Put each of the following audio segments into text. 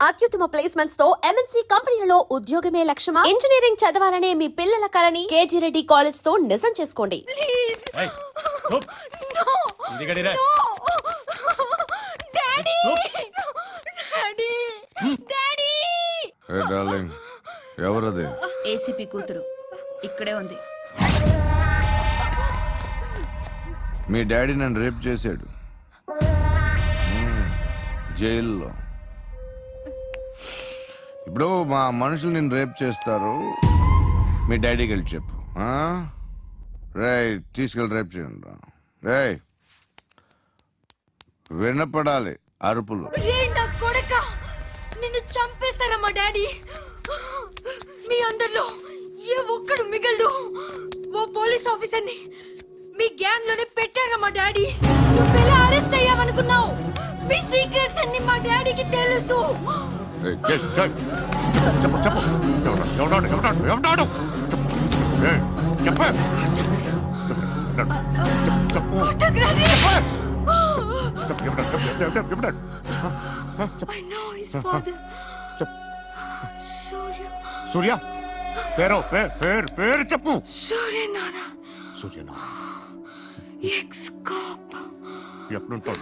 అత్యుత్తమ ప్లేస్మెంట్స్ తో ఎంఎన్సీ కంపెనీలలో ఉద్యోగమే లక్ష్యమా? ఇంజనీరింగ్ చదవాలనే మీ పిల్లల కలని కేజీ రెడ్డి కాలేజ్ తో నిజం చేసుకోండి. ప్లీజ్ నో ఇందిగడిరా. డాడీ డాడీ డాడీ ఏ డార్లింగ్, ఎవరది? ఏసీపీ కూతురు ఇక్కడే ఉంది. మీ డాడీ నన్ను రేప్ చేశాడు జైల్లో. ఇప్పుడు మా మనుషులు నేను రేప్ చేస్తారు, మీ డాడీకి వెళ్ళి చెప్పు. రేయ్, తీసుకెళ్ళి రేప్ చేయండి. రేయ్, వినపడాలి అరుపులు. రే నా కొడక, నిన్ను చంపేస్తారా మా డాడీ? మీ అందరిలో ఏ ఒక్కడు మిగలడు. ఓ పోలీస్ ఆఫీసర్ని మీ గ్యాంగ్ లోనే పెట్టారా మా డాడీ? నువ్వెలా అరెస్ట్ అయ్యావనుకున్నావు? మీ సీక్రెట్స్ అన్ని మా డాడీకి తెలుసు. ఏయ్, ఏయ్, ఏయ్, చెప్పు చెప్పు. ఎవడాడు ఎవడాడు ఎవడాడు ఏయ్, చెప్పు చెప్పు కొట్టకురాని. చెప్పు ఎవడాడు I know his father. సూర్య. సూర్య పేరు పేరు చెప్పు. సూర్య నాన్న. సూర్యనా ఎక్స్ కాప్. ఎప్పుడుంటాడు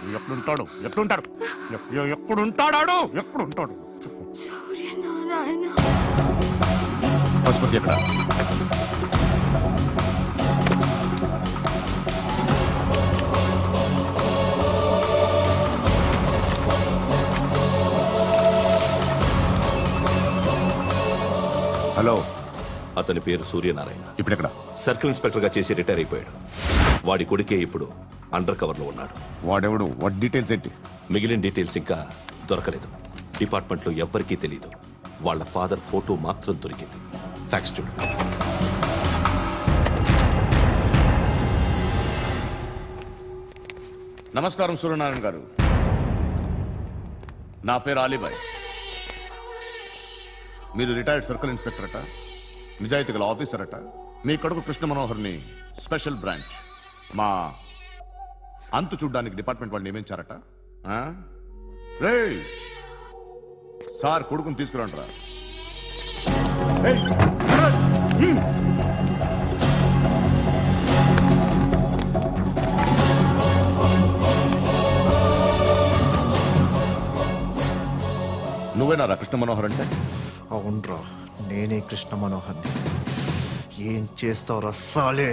చెప్పు. సూర్య నారాయణ. ఆసుపత్రి ఎక్కడ? హలో, అతని పేరు సూర్యనారాయణ. ఇప్పుడు ఎక్కడ? సర్కిల్ ఇన్స్పెక్టర్ గా చేసి రిటైర్ అయిపోయాడు. వాడి కొడుకే ఇప్పుడు అండర్ కవర్ లో ఉన్నాడు. వాడెవడు? వాట్ డీటెయిల్స్ ఏంటి? మిగిలిన డీటెయిల్స్ ఇంకా దొరకలేదు. డిపార్ట్మెంట్ లో ఎవ్వరికీ తెలియదు. వాళ్ళ ఫాదర్ ఫోటో మాత్రం దొరికింది. ఫ్యాక్స్ చూడు. నమస్కారం సూర్యనారాయణ గారు, నా పేరు అలీబాయ్. మీరు రిటైర్డ్ సర్కిల్ ఇన్స్పెక్టర్ అట, నిజాయితీ గల ఆఫీసర్ అట. మీ కొడుకు కృష్ణ మనోహర్ని స్పెషల్ బ్రాంచ్ మా అంతు చూడ్డానికి డిపార్ట్మెంట్ వాళ్ళు నియమించారట. రే సార్, కొడుకుని తీసుకురంటారా? నువ్వేనారా కృష్ణ మనోహర్ అంటే? అవునరా, నేనే కృష్ణ మనోహర్ని. ఏం చేస్తావురా సాలే?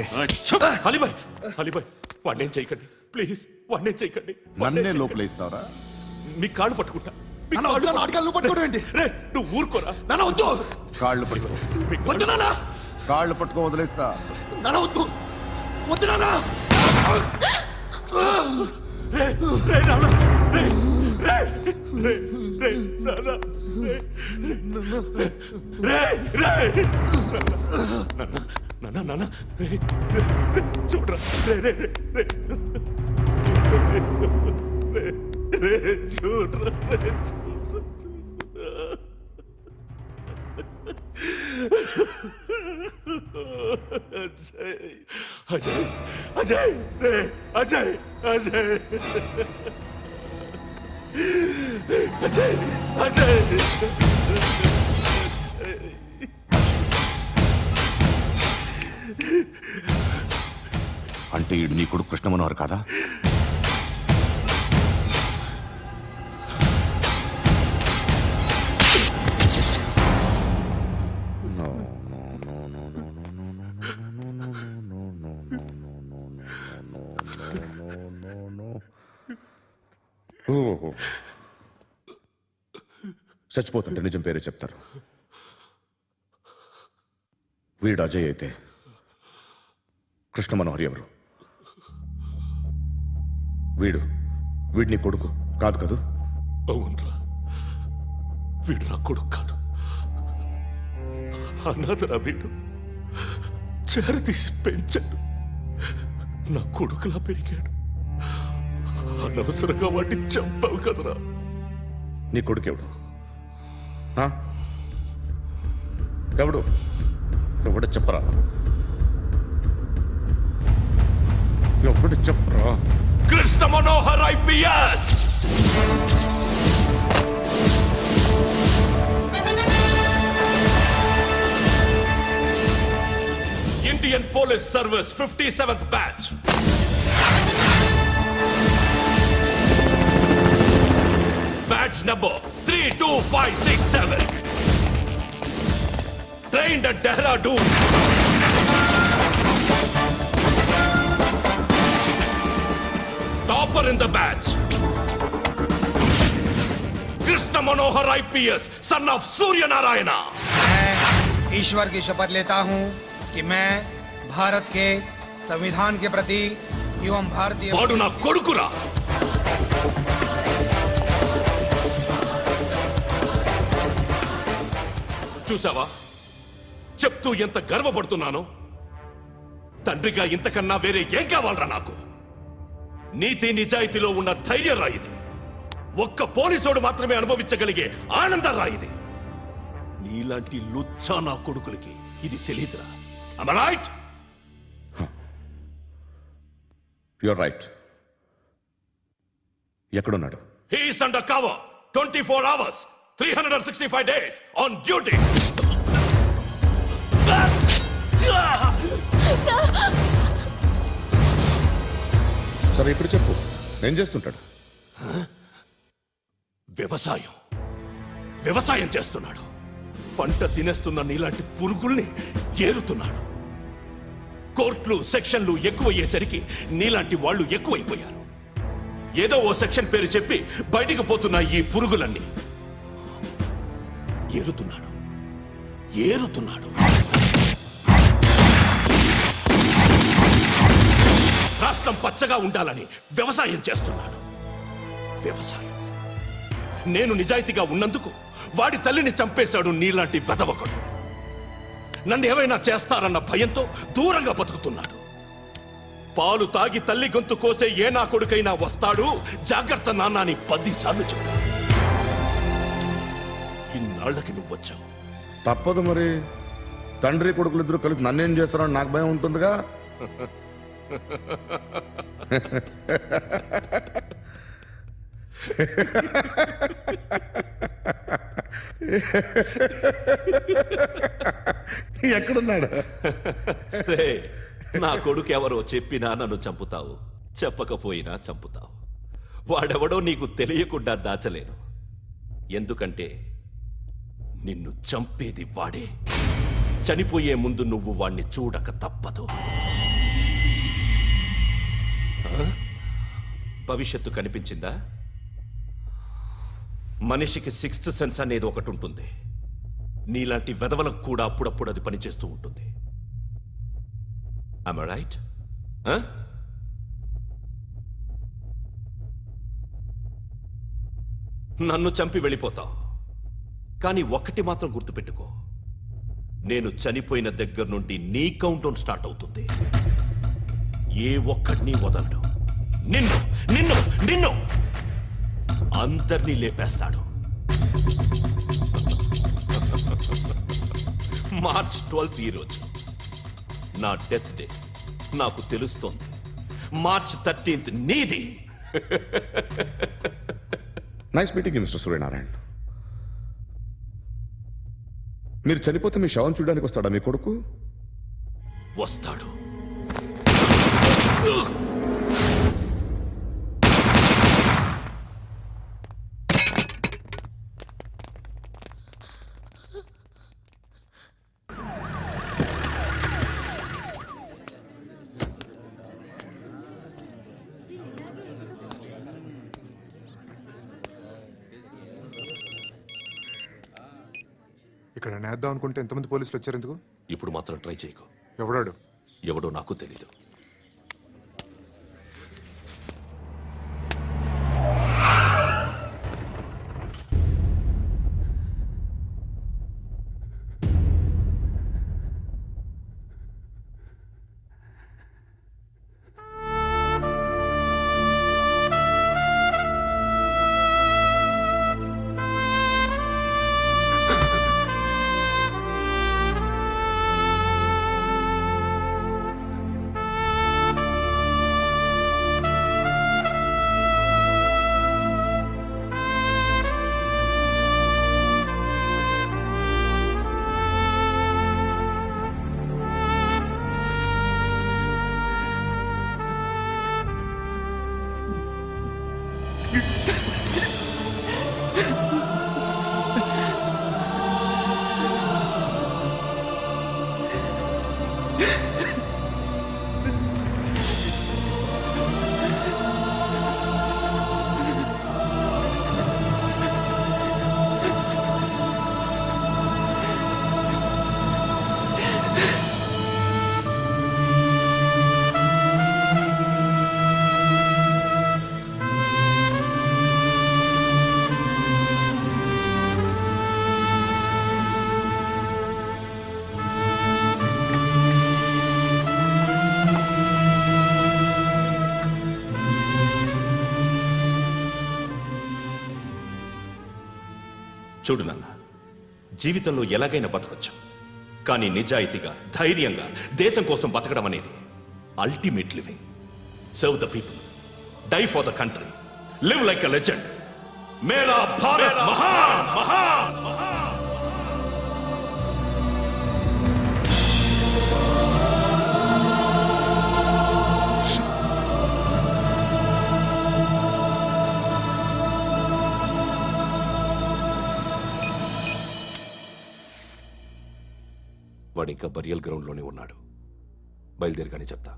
అలీబాయ్, అలీబాయ్, వాడినేం చేయకండి ప్లీజ్, వాడినేం చేయకండి. నన్నే లోపల ఇస్తావరా? మీ కాళ్ళు పట్టుకుంటా. రే, నువ్వు ఊరుకోరా. కాళ్ళు పట్టుకో. కాళ్ళు పట్టుకో వదిలేస్తా. రే, రే, నాన్న, రే, రే, రే, రే, నాన్న, రే, రే, రే, నాన్న, నాన్న, రే, రే, రే, చూడరా, రే, రే, రే, రే, రే, రే, చూడరా, రే, చూడరా, అజయ్, అజయ్, అజయ్, రే, అజయ్, అజయ్, అజయ్, అజయ్, అంటే ఈడు నీ కొడుకు కృష్ణ మనోహర్ కాదా? చచ్చిపోతుంటే నిజం పేరే చెప్తారు. వీడు అజయ్ అయితే కృష్ణ మనోహర్ ఎవరు? వీడిని కొడుకు కాదు కదూ? అవునరా, వీడు నా కొడుకు కాదు. అనాథరా వీడు. చేరతీసి పెంచాడు. నా కొడుకులా పెరిగాడు. అనవసరంగా వాడిని చంపావు కదరా. నీ కొడుకు ఎవడు? ఎవడు ఎవడు చెప్పరా? ఎవడు చెప్పరా? Krishna Manohar IPS. Police Service 57th batch. Batch number 32567. Trained at Dehradun. Topper in the batch. Krishna Manohar IPS, son of Surya Narayana. मैं ईश्वर की शपथ लेता हूं कि मैं भारत के संविधान के प्रति एवं भारतीय వాడు నా కొడుకురా. చూసావా చెప్తూ ఎంత గర్వపడుతున్నానో. తండ్రిగా ఇంతకన్నా వేరే ఏం కావాలరా నాకు? నీతి నిజాయితీలో ఉన్న ధైర్యం రాయిది. ఒక్క పోలీసోడు మాత్రమే అనుభవించగలిగే ఆనందం రాయిది. నీలాంటి లుచ్చా నా కొడుకులకి ఇది తెలియదురా. Am I right? You're right. ఎక్కడున్నాడు? He is under cover 24 hours 365 days on duty. సరే ఇప్పుడు చెప్పు, ఏం చేస్తుంటాడు? వ్యవసాయం చేస్తున్నాడు. పంట తినేస్తున్న నీలాంటి పురుగుల్ని ఏరుతున్నాడు. కోర్టులు సెక్షన్లు ఎక్కువయ్యేసరికి నీలాంటి వాళ్ళు ఎక్కువైపోయారు. ఏదో ఓ సెక్షన్ పేరు చెప్పి బయటికి పోతున్న ఈ పురుగులన్నీ ఏరుతున్నాడు. రాష్ట్రం పచ్చగా ఉండాలని వ్యవసాయం చేస్తున్నాడు. నేను నిజాయితీగా ఉన్నందుకు వాడి తల్లిని చంపేశాడు నీలాంటి వెధవకుడు. నన్ను ఏమైనా చేస్తారన్న భయంతో దూరంగా బతుకుతున్నాడు. పాలు తాగి తల్లి గొంతు కోసే ఏ నా కొడుకైనా వస్తాడు, జాగ్రత్త నాన్న అని 10 సార్లు చెప్పాడు. ఇన్నాళ్ళకి నువ్వు వచ్చావు. తప్పదు మరి. తండ్రి కొడుకులు ఇద్దరు కలిసి నన్నేం చేస్తారని నాకు భయం ఉంటుందిగా. ఎక్కడున్నాడు? రే, నా కొడుకు ఎవరో చెప్పినా నన్ను చంపుతావు, చెప్పకపోయినా చంపుతావు. వాడెవడో నీకు తెలియకుండా దాచలేను. ఎందుకంటే నిన్ను చంపేది వాడే. చనిపోయే ముందు నువ్వు వాణ్ణి చూడక తప్పదు. భవిష్యత్తు కనిపించిందా? మనిషికి 6th సెన్స్ అనేది ఒకటి ఉంటుంది. నీలాంటి వెధవలకు కూడా అప్పుడప్పుడు అది పనిచేస్తూ ఉంటుంది. Am I right? నన్ను చంపి వెళ్ళిపోతావు. కానీ ఒక్కటి మాత్రం గుర్తుపెట్టుకో, నేను చనిపోయిన దగ్గర నుండి నీ కౌంటౌన్ స్టార్ట్ అవుతుంది. ఏ ఒక్కడిని వదలడు. నిన్ను అందరినీ లేపేస్తాడు. మార్చ్ 12 ఈ రోజు నా డెత్ డే. నాకు తెలుస్తోంది. మార్చ్ 13 నీది. Nice meeting mister Suryanarayan. మీరు చనిపోతే మీ శవం చూడడానికి వస్తాడా మీ కొడుకు? వస్తాడు. ఇక్కడ నేద్దాం అనుకుంటే ఎంతమంది పోలీసులు వచ్చారు ఎందుకు? ఇప్పుడు మాత్రం ట్రై చేయకు. ఎవడాడు? ఎవడో నాకు తెలీదు. చూడు నాన్న, జీవితంలో ఎలాగైనా బతకొచ్చు, కానీ నిజాయితీగా ధైర్యంగా దేశం కోసం బతకడం అనేది ultimate living. Serve the people, die for the country, live like a legend. మేరా భారత్ మహాన్ మహాన్ మహాన్. వాడు ఇంకా బరియల్ గ్రౌండ్లోనే ఉన్నాడు. బయలుదేరగానే చెప్తా.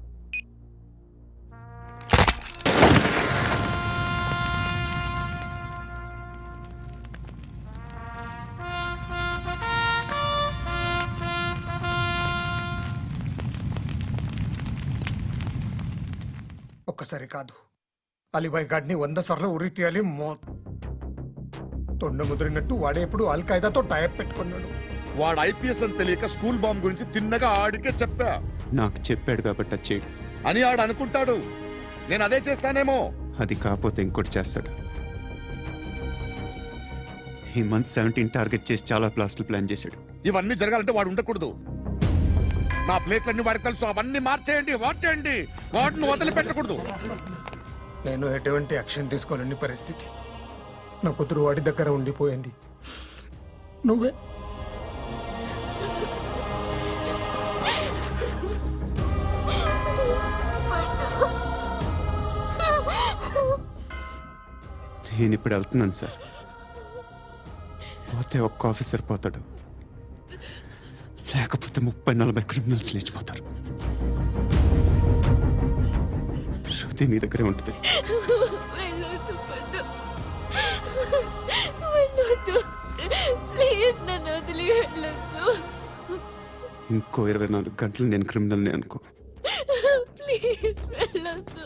ఒక్కసారి కాదు, అలీబాయ్ గాడిని 100 సార్లు ఉరి తీయాలి. తొండ ముదిరినట్టు వాడే ఎప్పుడు అల్ ఖైదాతో టైప్ పెట్టుకున్నాడు. వాడు ఐపీఎస్ అని తెలియక స్కూల్ బాంబ్ గురించి తిన్నగా ఆడికే చెప్పా నాకు చెప్పాడు కాబట్టి అది చేయడు. అని ఆడు అనుకుంటాడు. నేను అదే చేస్తానేమో. అది కాకపోతే ఇంకోటి చేస్తాడు. ఈ మంత్ 17 టార్గెట్ చేసి చాలా ప్లాస్టులు ప్లాన్ చేశాడు. ఇవన్నీ జరగాలంటే వాడు ఉండకూడదు. నా ప్లేస్లన్నీ వాడికి తెలుసు. అవన్నీ మార్చేయండి, వాటేయండి. వాటిని వదిలిపెట్టకూడదు. నేను ఎటువంటి యాక్షన్ తీసుకోలేని పరిస్థితి. నా కూతురు వాడి దగ్గర ఉండిపోయింది. నువ్వే నేను ఇప్పుడు వెళ్తున్నాను సార్. పోతే ఒక్క ఆఫీసర్ పోతాడు, లేకపోతే 30-40 క్రిమినల్స్ లేచిపోతారు. శృతి నీ దగ్గరే ఉంటుంది. వెళ్ళొద్దు పండు, వెళ్ళొద్దు ప్లీజ్, నన్ను వదిలి వెళ్ళొద్దు ఇంకో 24 గంటలు నేను క్రిమినల్ని అనుకో. ప్లీజ్ వెళ్ళొద్దు,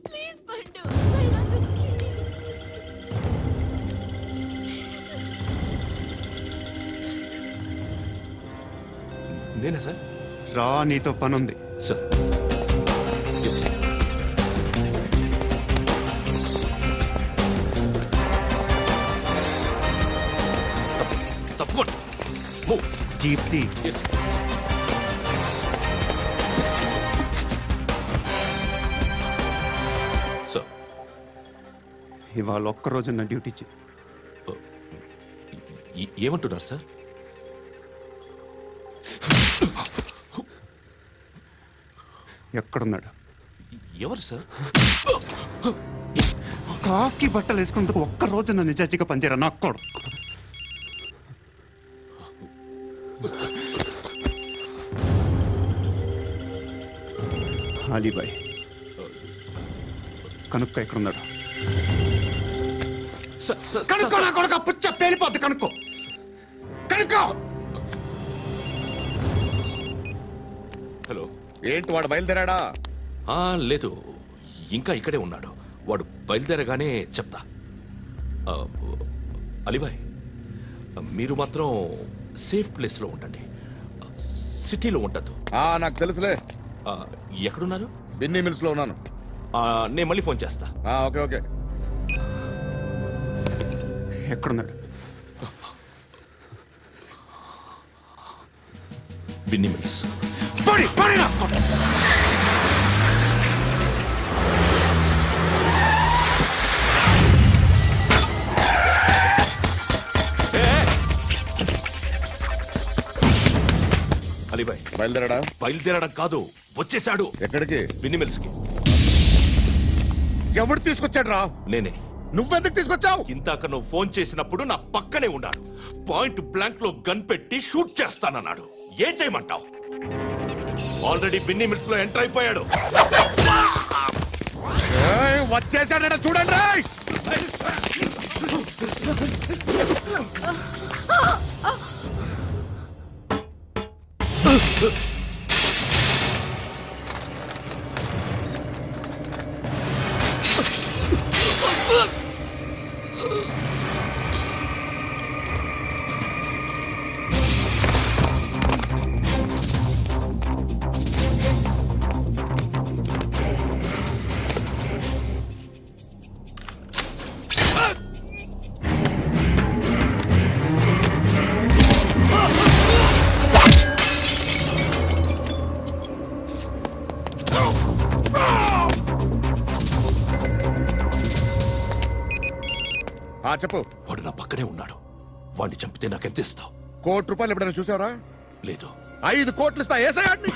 ప్లీజ్ పండు వెళ్ళొద్దు ప్లీజ్. నేనా సార్? రా, నీతో పని ఉంది. సార్, తప్పకుండా మూవ్. జీప్తి Yes. సార్, ఇవాళ ఒక్కరోజు నా డ్యూటీ చేయి. ఏమంటున్నారు సార్? ఎక్కడున్నాడు? ఎవరు సార్? కాకి బట్టలు వేసుకున్నందుకు ఒక్కరోజు నా నిజాయితీగా పనిచేయరా నా కొడుకు. అలీబాయ్ కనుక్క ఎక్కడున్నాడు? కనుక్కో నా కొడుకు, పుచ్చ పేలిపోద్ది. కనుక్కో, కనుక్కో. హలో. ఏంటి వాడు బయలుదేరాడా? లేదు, ఇంకా ఇక్కడే ఉన్నాడు. వాడు బయలుదేరగానే చెప్తా. ఆ, అలీబాయ్, మీరు మాత్రం సేఫ్ ప్లేస్లో ఉండండి, సిటీలో ఉండద్దు. నాకు తెలుసులే. ఎక్కడున్నారు? బిన్నీ మిల్స్ లో ఉన్నాను. నేను మళ్ళీ ఫోన్ చేస్తా. Okay okay. ఎక్కడున్నాడు? బిన్నీ మిల్స్. అలీబాయ్ బయలుదేరాడా? బయలుదేరడం కాదు, వచ్చేశాడు. ఎక్కడికి? బిన్నీ మిల్స్ కి. ఎవడు తీసుకొచ్చాడు రా? నేనే. నువ్వెందుకు తీసుకొచ్చావు? ఇందాక నువ్వు ఫోన్ చేసినప్పుడు నా పక్కనే ఉన్నాడు. పాయింట్ బ్లాంక్ లో గన్ పెట్టి షూట్ చేస్తానన్నాడు. ఏం చేయమంటావు? ఆల్రెడీ బిన్నీ మిల్స్ లో ఎంటర్ అయిపోయాడు. వచ్చేసాడ చూడండి రా. చెప్పు. వాడు నా పక్కనే ఉన్నాడు. వాడిని చంపితే నాకెంత ఇస్తావు? ₹1,00,00,000 ఎప్పుడైనా చూసావరా? లేదు. 5 కోట్లు ఇస్తా. ఏసయాడిని.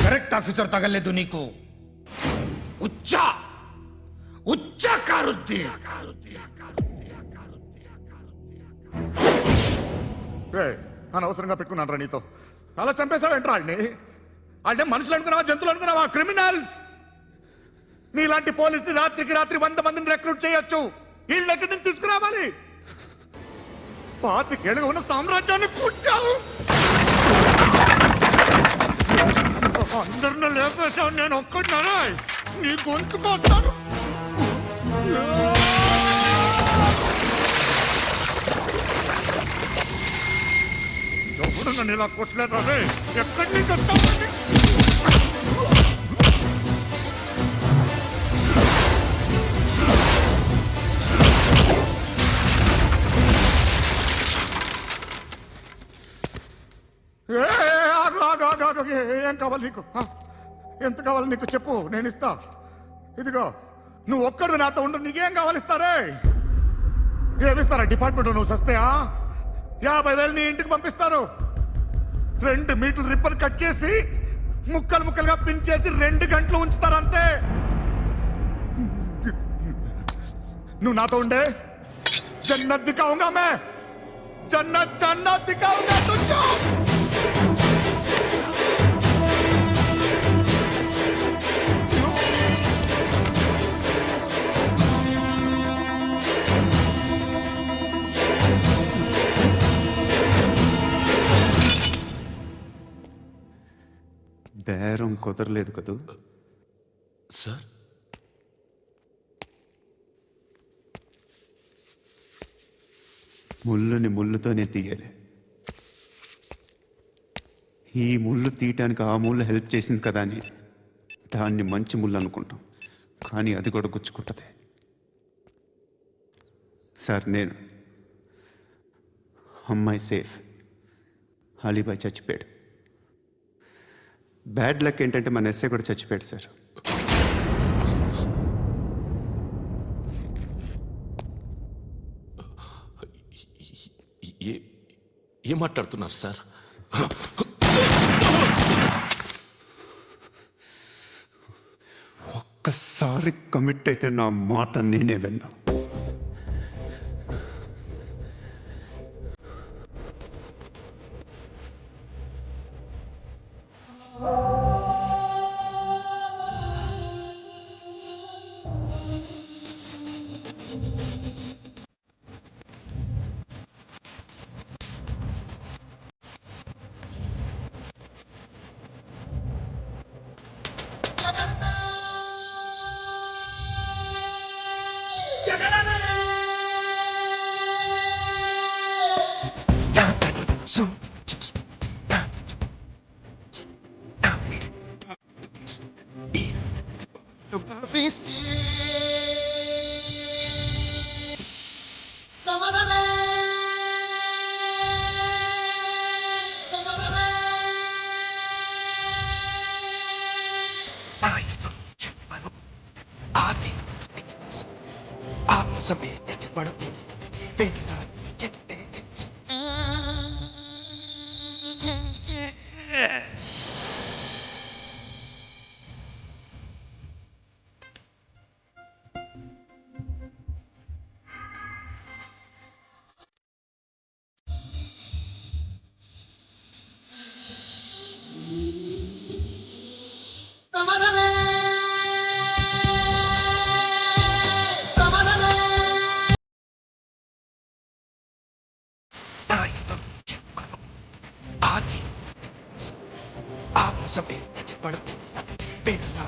కరెక్ట్ ఆఫీసర్ తగలేదు నీకు ఉచ్చ ఉచ్చ కారుద్ది అనవసరంగా పెట్టుకున్నాను నీతో అలా చంపేశావేంట్రా వాడిని అంటే మనుషులు అనుకున్నావా జంతువులు అనుకున్నావా క్రిమినల్స్ నీలాంటి పోలీసుని రాత్రికి రాత్రి 100 మందిని రిక్రూట్ చేయొచ్చు వీళ్ళు ఎక్కడి నుంచి తీసుకురావాలి 25 ఏళ్ళుగా ఉన్న సామ్రాజ్యాన్ని కూర్చావు అందరిని లేపేశావు నేను ఒక్కడినారా నీ గొంతుకొస్తాను ఎవడు నన్ను ఇలా కొట్టలేదా ఎక్కడి నుంచి వస్తావు ఏం కావాలి నీకు ఎంత కావాలి నీకు చెప్పు నేను ఇస్తా ఇదిగో నువ్వు ఒక్కడు నాతో ఉండు నీకేం కావాలి ఇస్తారే ఏమిస్తారా డిపార్ట్మెంట్ నువ్వు సస్తేయా 50,000 నీ ఇంటికి పంపిస్తారు 2 మీటర్లు రిబ్బన్ కట్ చేసి ముక్కలు ముక్కలుగా పిన్ చేసి 2 గంటలు ఉంచుతారు అంతే నువ్వు నాతో ఉండే జన్నత్ దిఖాऊंगा मैं జన్నత్ జన్నత్ దిఖాऊंगा तुझको బేరం కుదరలేదు కదూ సార్ ముళ్ళుని ముళ్ళుతోనే తీయాలి ఈ ముళ్ళు తీయటానికి ఆ ముళ్ళు హెల్ప్ చేసింది కదా అని దాన్ని మంచి ముళ్ళు అనుకుంటాం కానీ అది కూడా గుచ్చుకుంటుంది సార్ నేను అమ్మాయి సేఫ్ అలీబాయ్ చచ్చిపోయాడు బ్యాడ్ లక్ ఏంటంటే మన ఎస్ఐ కూడా చచ్చిపోయాడు సార్ ఏం మాట్లాడుతున్నారు సార్ ఒక్కసారి కమిట్ అయితే నా మాట నేనే విన్నా Bella,